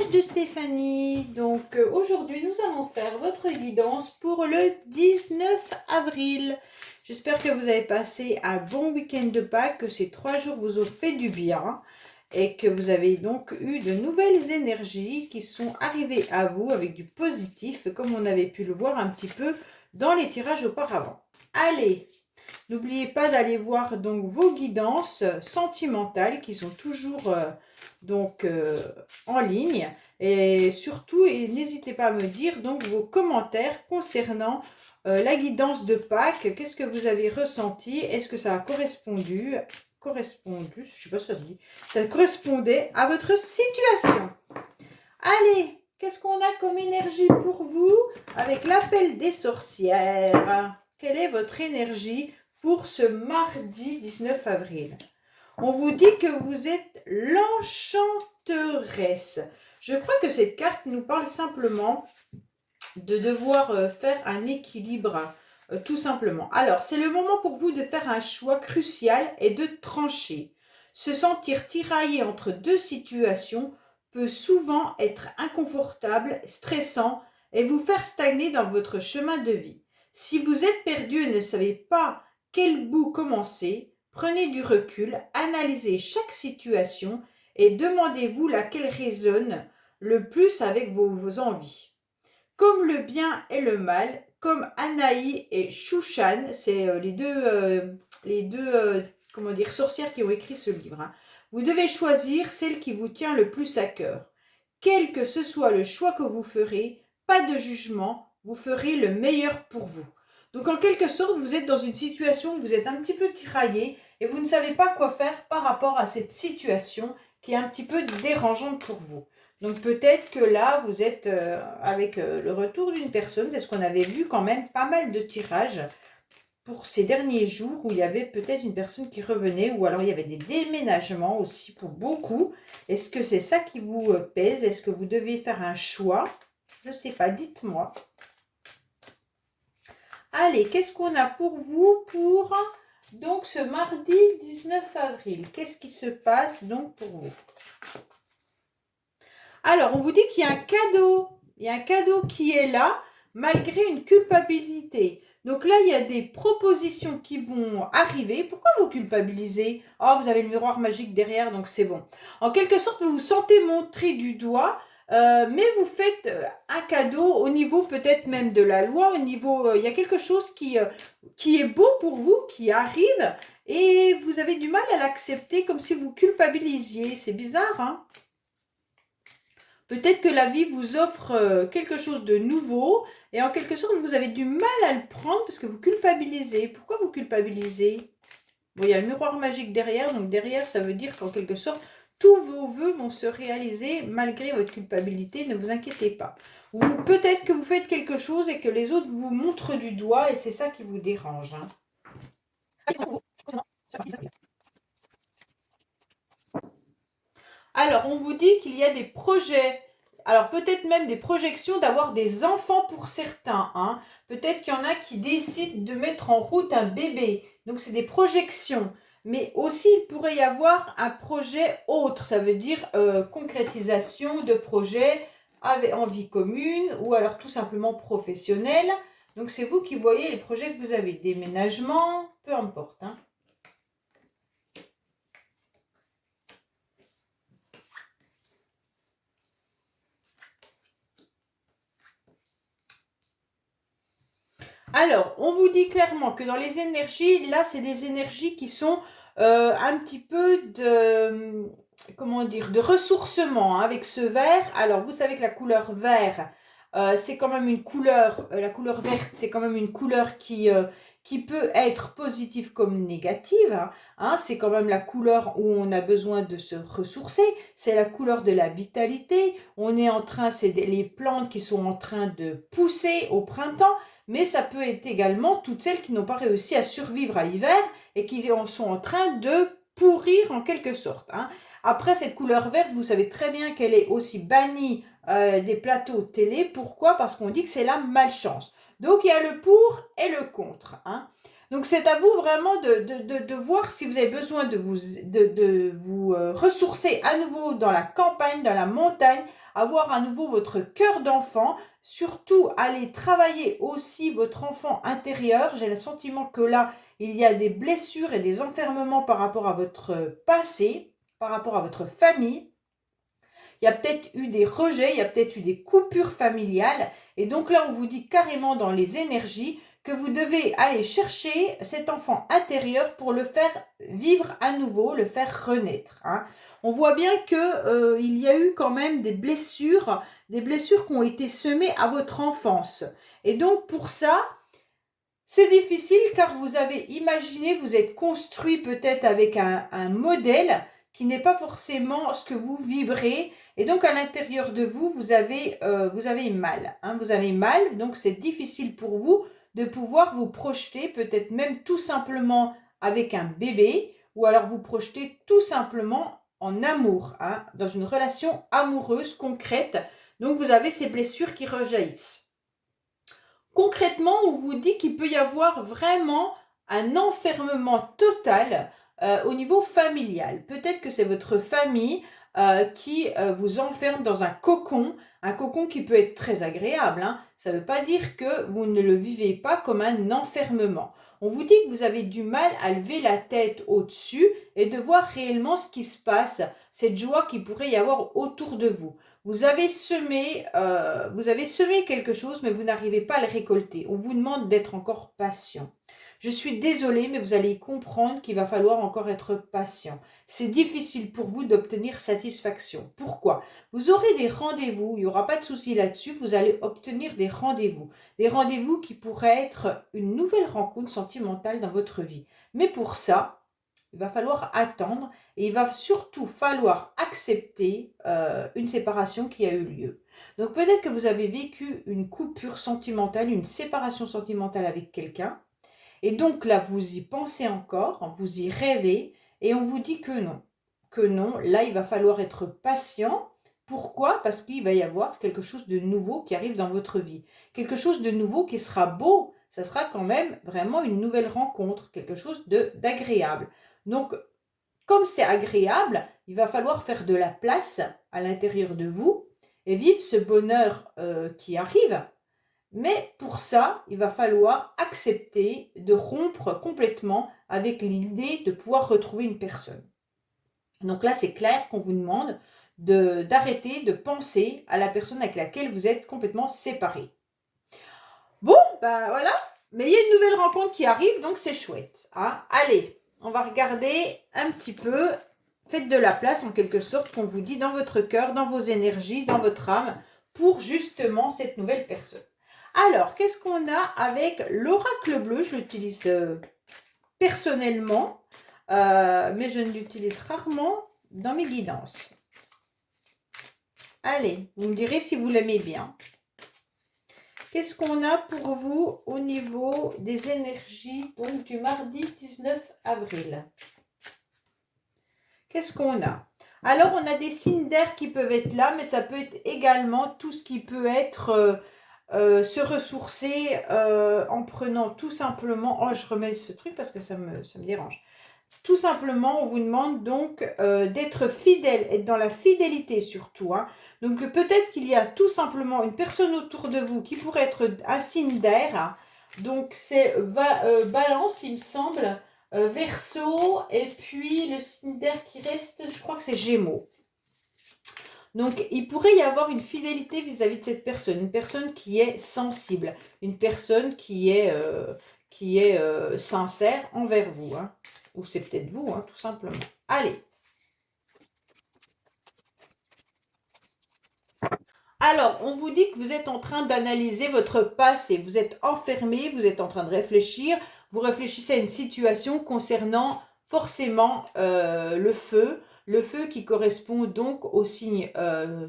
message de Stéphanie. Donc aujourd'hui, nous allons faire votre guidance pour le 19 avril. J'espère que vous avez passé un bon week-end de Pâques, que ces 3 jours vous ont fait du bien et que vous avez donc eu de nouvelles énergies qui sont arrivées à vous avec du positif, comme on avait pu le voir un petit peu dans les tirages auparavant. Allez, n'oubliez pas d'aller voir donc vos guidances sentimentales qui sont toujours en ligne. Et surtout, n'hésitez pas à me dire donc vos commentaires concernant la guidance de Pâques. Qu'est-ce que vous avez ressenti? Est-ce que ça a correspondu, je sais pas si ça se dit, ça correspondait à votre situation? Allez, qu'est-ce qu'on a comme énergie pour vous avec l'appel des sorcières? Quelle est votre énergie pour ce mardi 19 avril? On vous dit que vous êtes l'enchanteresse. Je crois que cette carte nous parle simplement de devoir faire un équilibre, tout simplement. Alors, c'est le moment pour vous de faire un choix crucial et de trancher. Se sentir tiraillé entre deux situations peut souvent être inconfortable, stressant et vous faire stagner dans votre chemin de vie. Si vous êtes perdu et ne savez pas quel bout commencer, prenez du recul, analysez chaque situation et demandez-vous laquelle résonne le plus avec vos envies. Comme le bien et le mal, comme Anaï et Shushan, c'est les deux sorcières qui ont écrit ce livre. Hein. Vous devez choisir celle qui vous tient le plus à cœur. Quel que ce soit le choix que vous ferez, pas de jugement, vous ferez le meilleur pour vous. Donc en quelque sorte, vous êtes dans une situation où vous êtes un petit peu tiraillé et vous ne savez pas quoi faire par rapport à cette situation qui est un petit peu dérangeante pour vous. Donc peut-être que là, vous êtes avec le retour d'une personne, c'est ce qu'on avait vu quand même, pas mal de tirages pour ces derniers jours où il y avait peut-être une personne qui revenait ou alors il y avait des déménagements aussi pour beaucoup. Est-ce que c'est ça qui vous pèse? Est-ce que vous devez faire un choix? Je ne sais pas, dites-moi. Allez, qu'est-ce qu'on a pour vous pour donc ce mardi 19 avril? Qu'est-ce qui se passe donc pour vous? Alors, on vous dit qu'il y a un cadeau. Il y a un cadeau qui est là, malgré une culpabilité. Donc là, il y a des propositions qui vont arriver. Pourquoi vous culpabilisez? Oh, vous avez le miroir magique derrière, donc c'est bon. En quelque sorte, vous vous sentez montré du doigt, mais vous faites un cadeau au niveau peut-être même de la loi, au niveau, il y a quelque chose qui est beau pour vous, qui arrive, et vous avez du mal à l'accepter comme si vous culpabilisiez. C'est bizarre, hein? Peut-être que la vie vous offre quelque chose de nouveau et en quelque sorte, vous avez du mal à le prendre parce que vous culpabilisez. Pourquoi vous culpabilisez? Bon, il y a le miroir magique derrière, donc derrière, ça veut dire qu'en quelque sorte, tous vos vœux vont se réaliser malgré votre culpabilité, ne vous inquiétez pas. Ou peut-être que vous faites quelque chose et que les autres vous montrent du doigt et c'est ça qui vous dérange. Hein. Alors, on vous dit qu'il y a des projets, alors peut-être même des projections d'avoir des enfants pour certains. Hein. Peut-être qu'il y en a qui décident de mettre en route un bébé. Donc, c'est des projections. Mais aussi, il pourrait y avoir un projet autre. Ça veut dire concrétisation de projets en vie commune ou alors tout simplement professionnel. Donc, c'est vous qui voyez les projets que vous avez. Déménagement, peu importe. Hein. Alors, on vous dit clairement que dans les énergies, là, c'est des énergies qui sont un petit peu de, comment dire, de ressourcement hein, avec ce vert. Alors, vous savez que la couleur vert, c'est quand même une couleur, la couleur verte, c'est quand même une couleur qui peut être positive comme négative. Hein, c'est quand même la couleur où on a besoin de se ressourcer. C'est la couleur de la vitalité. On est en train, c'est les plantes qui sont en train de pousser au printemps. Mais ça peut être également toutes celles qui n'ont pas réussi à survivre à l'hiver et qui sont en train de pourrir en quelque sorte. Hein. Après, cette couleur verte, vous savez très bien qu'elle est aussi bannie des plateaux télé. Pourquoi? Parce qu'on dit que c'est la malchance. Donc, il y a le pour et le contre. Hein. Donc, c'est à vous vraiment de voir si vous avez besoin de vous ressourcer à nouveau dans la campagne, dans la montagne, avoir à nouveau votre cœur d'enfant. Surtout, aller travailler aussi votre enfant intérieur. J'ai le sentiment que là, il y a des blessures et des enfermements par rapport à votre passé, par rapport à votre famille. Il y a peut-être eu des rejets, il y a peut-être eu des coupures familiales. Et donc là, on vous dit carrément dans les énergies que vous devez aller chercher cet enfant intérieur pour le faire vivre à nouveau, le faire renaître. Hein. On voit bien que il y a eu quand même des blessures qui ont été semées à votre enfance. Et donc pour ça, c'est difficile car vous avez imaginé, vous êtes construit peut-être avec un modèle qui n'est pas forcément ce que vous vibrez. Et donc à l'intérieur de vous, vous avez mal. Hein, vous avez mal, donc c'est difficile pour vous de pouvoir vous projeter, peut-être même tout simplement avec un bébé, ou alors vous projeter tout simplement en amour, hein, dans une relation amoureuse concrète. Donc vous avez ces blessures qui rejaillissent. Concrètement, on vous dit qu'il peut y avoir vraiment un enfermement total au niveau familial. Peut-être que c'est votre famille qui vous enferme dans un cocon qui peut être très agréable. Hein. Ça ne veut pas dire que vous ne le vivez pas comme un enfermement. On vous dit que vous avez du mal à lever la tête au-dessus et de voir réellement ce qui se passe, cette joie qu'il pourrait y avoir autour de vous. Vous avez semé quelque chose, mais vous n'arrivez pas à le récolter. On vous demande d'être encore patient. Je suis désolée, mais vous allez comprendre qu'il va falloir encore être patient. C'est difficile pour vous d'obtenir satisfaction. Pourquoi? Vous aurez des rendez-vous, il n'y aura pas de souci là-dessus, vous allez obtenir des rendez-vous. Des rendez-vous qui pourraient être une nouvelle rencontre sentimentale dans votre vie. Mais pour ça, il va falloir attendre et il va surtout falloir accepter une séparation qui a eu lieu. Donc peut-être que vous avez vécu une coupure sentimentale, une séparation sentimentale avec quelqu'un. Et donc là, vous y pensez encore, vous y rêvez et on vous dit que non. Que non, là, il va falloir être patient. Pourquoi? Parce qu'il va y avoir quelque chose de nouveau qui arrive dans votre vie. Quelque chose de nouveau qui sera beau. Ça sera quand même vraiment une nouvelle rencontre, quelque chose d'agréable. Donc, comme c'est agréable, il va falloir faire de la place à l'intérieur de vous et vivre ce bonheur qui arrive. Mais pour ça, il va falloir accepter de rompre complètement avec l'idée de pouvoir retrouver une personne. Donc là, c'est clair qu'on vous demande d'arrêter de penser à la personne avec laquelle vous êtes complètement séparés. Bon, ben voilà. Mais il y a une nouvelle rencontre qui arrive, donc c'est chouette. Hein. Allez, on va regarder un petit peu. Faites de la place en quelque sorte, qu'on vous dit dans votre cœur, dans vos énergies, dans votre âme, pour justement cette nouvelle personne. Alors, qu'est-ce qu'on a avec l'oracle bleu? Je l'utilise personnellement, mais je l'utilise rarement dans mes guidances. Allez, vous me direz si vous l'aimez bien. Qu'est-ce qu'on a pour vous au niveau des énergies donc du mardi 19 avril? Qu'est-ce qu'on a? Alors, on a des signes d'air qui peuvent être là, mais ça peut être également tout ce qui peut être se ressourcer en prenant tout simplement... Oh, je remets ce truc parce que ça me dérange. Tout simplement, on vous demande donc d'être fidèle, être dans la fidélité surtout. Hein. Donc, peut-être qu'il y a tout simplement une personne autour de vous qui pourrait être un signe d'air. Hein. Donc, c'est Balance, il me semble, Verseau, et puis le signe d'air qui reste, je crois que c'est Gémeaux. Donc, il pourrait y avoir une fidélité vis-à-vis de cette personne, une personne qui est sensible, une personne qui est sincère envers vous. Hein. Ou c'est peut-être vous, hein, tout simplement. Allez. Alors, on vous dit que vous êtes en train d'analyser votre passé. Vous êtes enfermé, vous êtes en train de réfléchir. Vous réfléchissez à une situation concernant forcément le feu. Le feu qui correspond donc au signe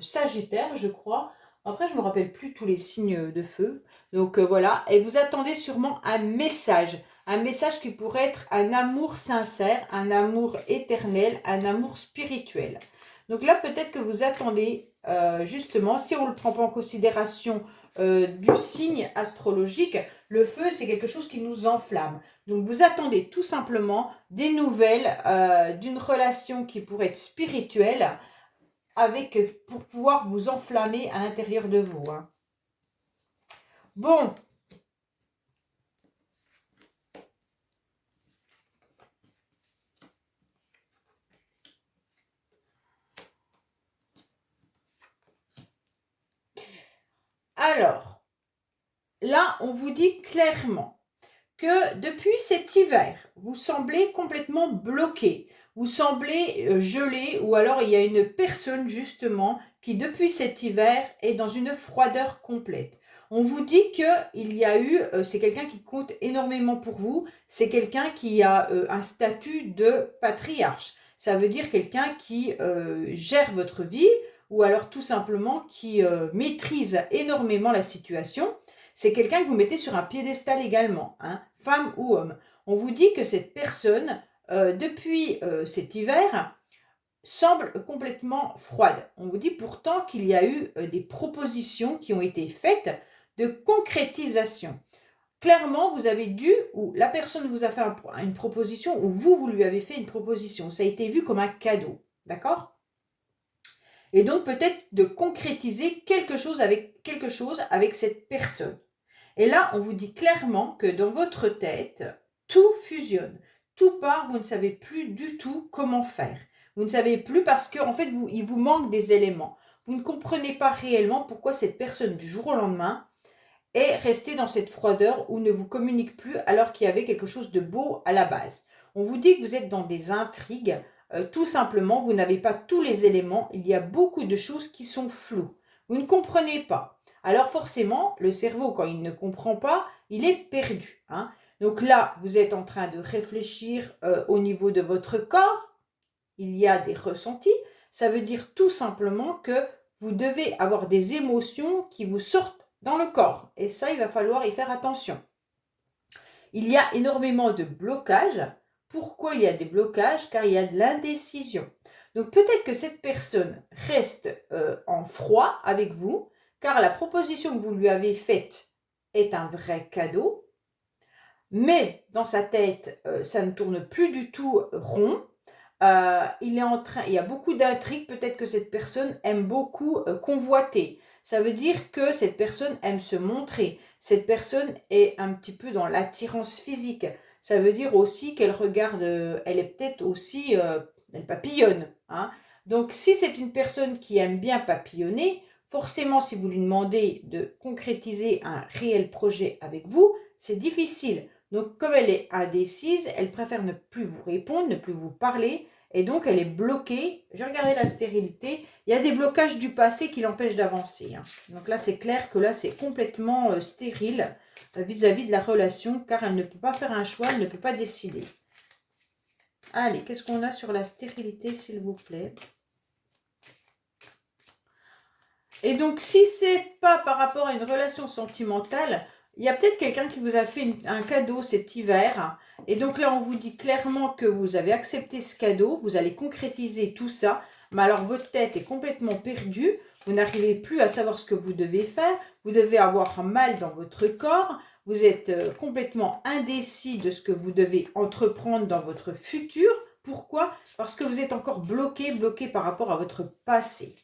Sagittaire, je crois. Après, je ne me rappelle plus tous les signes de feu. Donc voilà. Et vous attendez sûrement un message. Un message qui pourrait être un amour sincère, un amour éternel, un amour spirituel. Donc là, peut-être que vous attendez justement, si on ne le prend pas en considération du signe astrologique, le feu, c'est quelque chose qui nous enflamme. Donc, vous attendez tout simplement des nouvelles d'une relation qui pourrait être spirituelle pour pouvoir vous enflammer à l'intérieur de vous. Hein. Bon. Alors, là, on vous dit clairement que depuis cet hiver, vous semblez complètement bloqué, vous semblez gelé, ou alors il y a une personne justement qui depuis cet hiver est dans une froideur complète. On vous dit qu'il y a eu, c'est quelqu'un qui compte énormément pour vous, c'est quelqu'un qui a un statut de patriarche. Ça veut dire quelqu'un qui gère votre vie, ou alors tout simplement qui maîtrise énormément la situation. C'est quelqu'un que vous mettez sur un piédestal également, hein, femme ou homme. On vous dit que cette personne, depuis cet hiver, semble complètement froide. On vous dit pourtant qu'il y a eu des propositions qui ont été faites de concrétisation. Clairement, vous avez dû, ou la personne vous a fait une proposition, ou vous lui avez fait une proposition. Ça a été vu comme un cadeau, d'accord ? Et donc peut-être de concrétiser quelque chose avec cette personne. Et là, on vous dit clairement que dans votre tête, tout fusionne, tout part, vous ne savez plus du tout comment faire. Vous ne savez plus parce qu'en fait, il vous manque des éléments. Vous ne comprenez pas réellement pourquoi cette personne, du jour au lendemain, est restée dans cette froideur ou ne vous communique plus alors qu'il y avait quelque chose de beau à la base. On vous dit que vous êtes dans des intrigues. Tout simplement, vous n'avez pas tous les éléments. Il y a beaucoup de choses qui sont floues. Vous ne comprenez pas. Alors forcément, le cerveau, quand il ne comprend pas, il est perdu. Hein. Donc là, vous êtes en train de réfléchir au niveau de votre corps. Il y a des ressentis. Ça veut dire tout simplement que vous devez avoir des émotions qui vous sortent dans le corps. Et ça, il va falloir y faire attention. Il y a énormément de blocages. Pourquoi il y a des blocages? Car il y a de l'indécision. Donc peut-être que cette personne reste en froid avec vous, car la proposition que vous lui avez faite est un vrai cadeau, mais dans sa tête, ça ne tourne plus du tout rond. Il y a beaucoup d'intrigues, peut-être que cette personne aime beaucoup convoiter. Ça veut dire que cette personne aime se montrer. Cette personne est un petit peu dans l'attirance physique. Ça veut dire aussi qu'elle regarde, elle est peut-être aussi, elle papillonne. Hein. Donc si c'est une personne qui aime bien papillonner, forcément si vous lui demandez de concrétiser un réel projet avec vous, c'est difficile. Donc comme elle est indécise, elle préfère ne plus vous répondre, ne plus vous parler. Et donc, elle est bloquée. J'ai regardé la stérilité. Il y a des blocages du passé qui l'empêchent d'avancer. Hein. Donc là, c'est clair que là, c'est complètement stérile vis-à-vis de la relation, car elle ne peut pas faire un choix, elle ne peut pas décider. Allez, qu'est-ce qu'on a sur la stérilité, s'il vous plaît? Et donc, si c'est pas par rapport à une relation sentimentale, il y a peut-être quelqu'un qui vous a fait un cadeau cet hiver. Et donc là, on vous dit clairement que vous avez accepté ce cadeau. Vous allez concrétiser tout ça. Mais alors, votre tête est complètement perdue. Vous n'arrivez plus à savoir ce que vous devez faire. Vous devez avoir mal dans votre corps. Vous êtes complètement indécis de ce que vous devez entreprendre dans votre futur. Pourquoi? Parce que vous êtes encore bloqué par rapport à votre passé.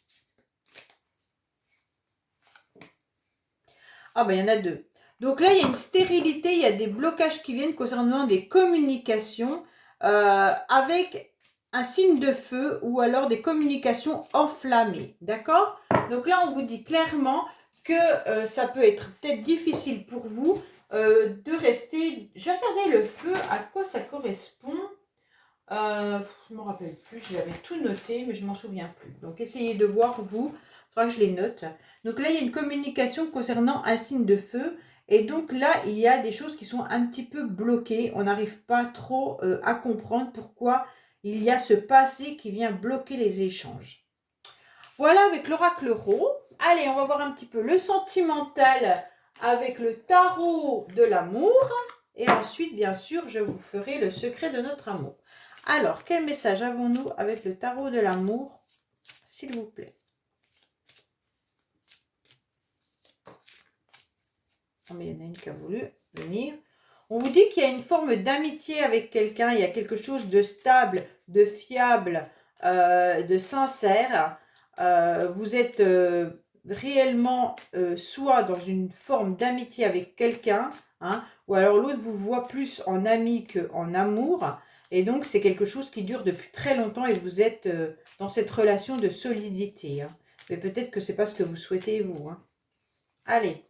Ah ben, il y en a deux. Donc là, il y a une stérilité, il y a des blocages qui viennent concernant des communications avec un signe de feu ou alors des communications enflammées. D'accord? Donc là, on vous dit clairement que ça peut être peut-être difficile pour vous de rester... J'ai regardé le feu, à quoi ça correspond. Je ne me rappelle plus, je l'avais tout noté, mais je ne m'en souviens plus. Donc essayez de voir, vous, il faudra que je les note. Donc là, il y a une communication concernant un signe de feu. Et donc là, il y a des choses qui sont un petit peu bloquées. On n'arrive pas trop à comprendre pourquoi il y a ce passé qui vient bloquer les échanges. Voilà avec l'oracle Rho. Allez, on va voir un petit peu le sentimental avec le tarot de l'amour. Et ensuite, bien sûr, je vous ferai le secret de notre amour. Alors, quel message avons-nous avec le tarot de l'amour, s'il vous plaît? Oh, mais il y en a une qui a voulu venir. On vous dit qu'il y a une forme d'amitié avec quelqu'un. Il y a quelque chose de stable, de fiable, de sincère. Vous êtes réellement soit dans une forme d'amitié avec quelqu'un, hein, ou alors l'autre vous voit plus en ami qu'en amour. Et donc, c'est quelque chose qui dure depuis très longtemps et vous êtes dans cette relation de solidité. Hein. Mais peut-être que ce n'est pas ce que vous souhaitez, vous. Hein. Allez,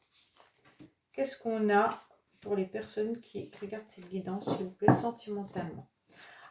qu'est-ce qu'on a pour les personnes qui regardent cette guidance, s'il vous plaît, sentimentalement?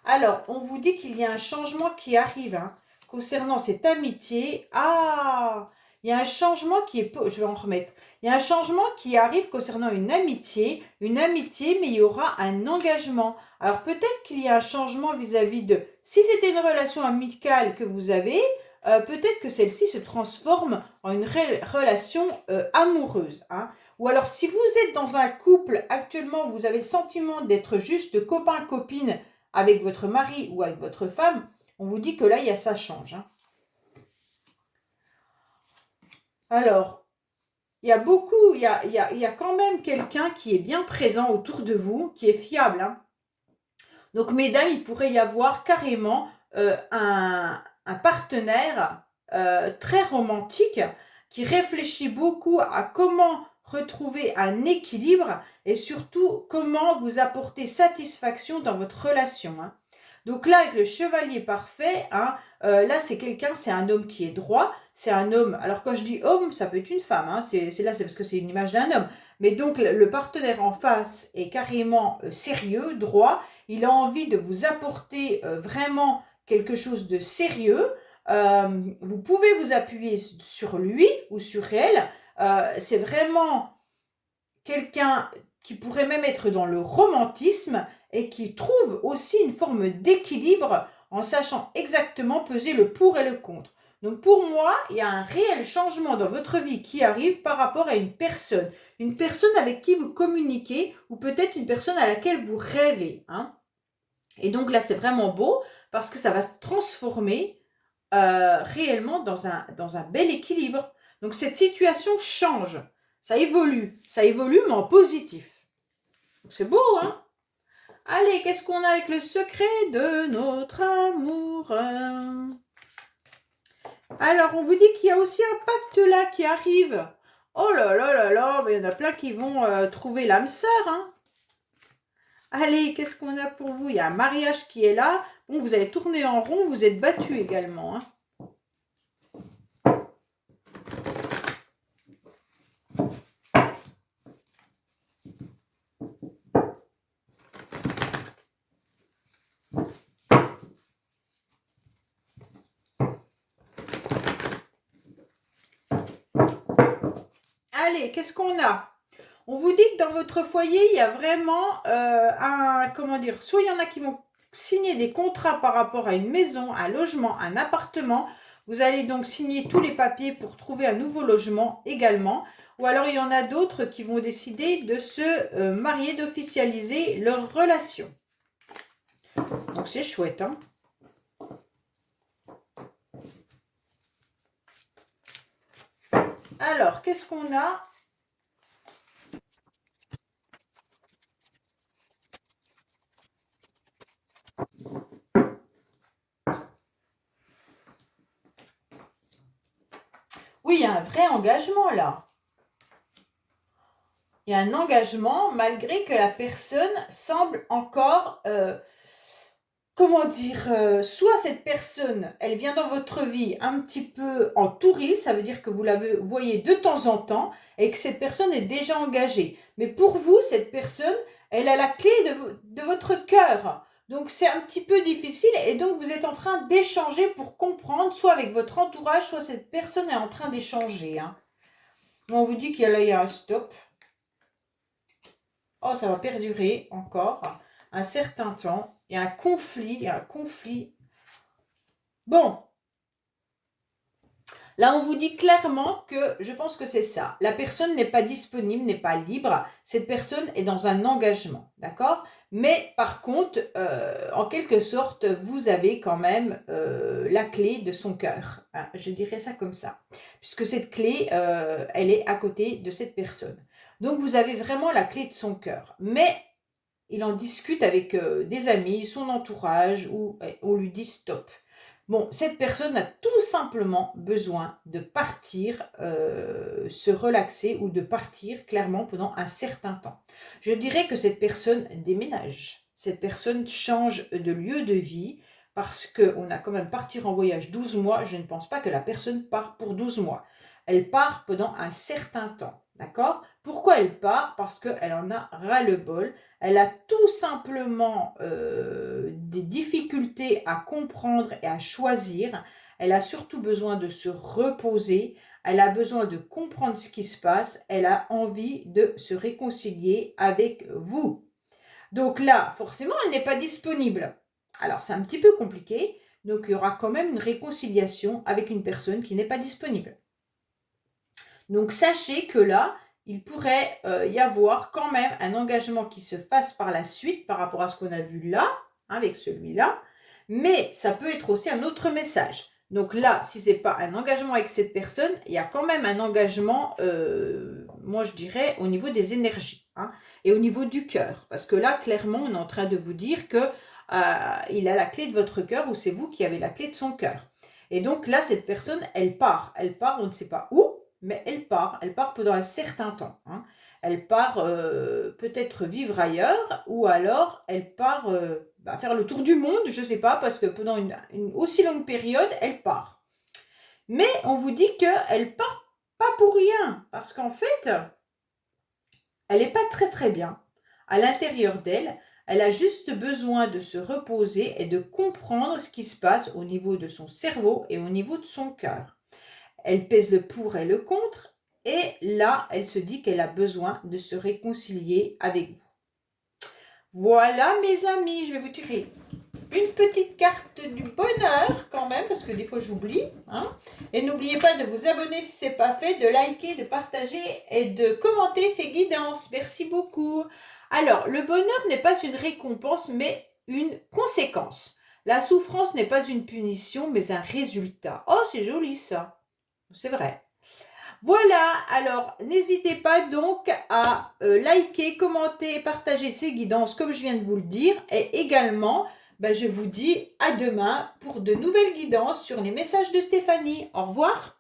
Alors, on vous dit qu'il y a un changement qui arrive hein, concernant cette amitié. Ah, il y a un changement qui est... Je vais en remettre. Il y a un changement qui arrive concernant une amitié, mais il y aura un engagement. Alors, peut-être qu'il y a un changement vis-à-vis de... Si c'était une relation amicale que vous avez, peut-être que celle-ci se transforme en une relation amoureuse. Hein. Ou alors, si vous êtes dans un couple actuellement, vous avez le sentiment d'être juste copain-copine avec votre mari ou avec votre femme, on vous dit que là, ça change. Hein. Alors, il y a quand même quelqu'un qui est bien présent autour de vous, qui est fiable. Hein. Donc, mesdames, il pourrait y avoir carrément un partenaire très romantique qui réfléchit beaucoup à comment retrouver un équilibre et surtout comment vous apporter satisfaction dans votre relation. Hein. Donc là, avec le chevalier parfait, hein, là, c'est quelqu'un, c'est un homme qui est droit, c'est un homme, alors quand je dis homme, ça peut être une femme, hein, c'est parce que c'est une image d'un homme, mais donc le partenaire en face est carrément sérieux, droit, il a envie de vous apporter vraiment quelque chose de sérieux, vous pouvez vous appuyer sur lui ou sur elle, c'est vraiment quelqu'un qui pourrait même être dans le romantisme et qui trouve aussi une forme d'équilibre en sachant exactement peser le pour et le contre. Donc pour moi, il y a un réel changement dans votre vie qui arrive par rapport à une personne avec qui vous communiquez ou peut-être une personne à laquelle vous rêvez. Hein. Et donc là, c'est vraiment beau parce que ça va se transformer réellement dans un bel équilibre. Donc cette situation change, ça évolue mais en positif. C'est beau, hein? Allez, qu'est-ce qu'on a avec le secret de notre amour? Alors, on vous dit qu'il y a aussi un pacte là qui arrive. Oh là là là là, il y en a plein qui vont trouver l'âme sœur, hein? Allez, qu'est-ce qu'on a pour vous? Il y a un mariage qui est là. Bon, vous avez tourné en rond, vous êtes battu également, hein? Allez, qu'est-ce qu'on a? On vous dit que dans votre foyer, il y a vraiment soit il y en a qui vont signer des contrats par rapport à une maison, un logement, un appartement. Vous allez donc signer tous les papiers pour trouver un nouveau logement également. Ou alors il y en a d'autres qui vont décider de se marier, d'officialiser leur relation. Donc c'est chouette, hein? Alors, qu'est-ce qu'on a? Oui, il y a un vrai engagement là. Il y a un engagement malgré que la personne semble encore, soit cette personne, elle vient dans votre vie un petit peu en touriste, ça veut dire que vous la voyez de temps en temps et que cette personne est déjà engagée. Mais pour vous, cette personne, elle a la clé de votre cœur. Donc c'est un petit peu difficile et donc vous êtes en train d'échanger pour comprendre, soit avec votre entourage, soit cette personne est en train d'échanger. Hein. On vous dit qu'il y a un stop. Oh, ça va perdurer encore un certain temps. Il y a un conflit. Bon. Là, on vous dit clairement que je pense que c'est ça. La personne n'est pas disponible, n'est pas libre. Cette personne est dans un engagement, d'accord? Mais par contre, en quelque sorte, vous avez quand même la clé de son cœur. Hein, je dirais ça comme ça. Puisque cette clé, elle est à côté de cette personne. Donc, vous avez vraiment la clé de son cœur. Mais il en discute avec des amis, son entourage, ou on lui dit stop. Bon, cette personne a tout simplement besoin de partir, se relaxer ou de partir clairement pendant un certain temps. Je dirais que cette personne déménage. Cette personne change de lieu de vie parce qu'on a quand même partir en voyage 12 mois. Je ne pense pas que la personne part pour 12 mois. Elle part pendant un certain temps. D'accord? Pourquoi elle part? Parce qu'elle en a ras-le-bol. Elle a tout simplement des difficultés à comprendre et à choisir. Elle a surtout besoin de se reposer. Elle a besoin de comprendre ce qui se passe. Elle a envie de se réconcilier avec vous. Donc là, forcément, elle n'est pas disponible. Alors, c'est un petit peu compliqué. Donc, il y aura quand même une réconciliation avec une personne qui n'est pas disponible. Donc, sachez que là, il pourrait y avoir quand même un engagement qui se fasse par la suite par rapport à ce qu'on a vu là, avec celui-là. Mais ça peut être aussi un autre message. Donc là, si ce n'est pas un engagement avec cette personne, il y a quand même un engagement, moi je dirais, au niveau des énergies, hein, et au niveau du cœur. Parce que là, clairement, on est en train de vous dire que il a la clé de votre cœur ou c'est vous qui avez la clé de son cœur. Et donc là, cette personne, elle part, on ne sait pas où, mais elle part pendant un certain temps. Hein. Elle part peut-être vivre ailleurs ou alors elle part faire le tour du monde, je ne sais pas, parce que pendant une aussi longue période, elle part. Mais on vous dit qu'elle part pas pour rien, parce qu'en fait, elle n'est pas très très bien à l'intérieur d'elle. Elle a juste besoin de se reposer et de comprendre ce qui se passe au niveau de son cerveau et au niveau de son cœur. Elle pèse le pour et le contre et là, elle se dit qu'elle a besoin de se réconcilier avec vous. Voilà mes amis, je vais vous tirer une petite carte du bonheur quand même, parce que des fois j'oublie. Hein. Et n'oubliez pas de vous abonner si ce n'est pas fait, de liker, de partager et de commenter ces guidances. Merci beaucoup. Alors, le bonheur n'est pas une récompense, mais une conséquence. La souffrance n'est pas une punition, mais un résultat. Oh, c'est joli ça. C'est vrai. Voilà, alors n'hésitez pas donc à liker, commenter et partager ces guidances comme je viens de vous le dire. Et également, je vous dis à demain pour de nouvelles guidances sur les messages de Stéphanie. Au revoir.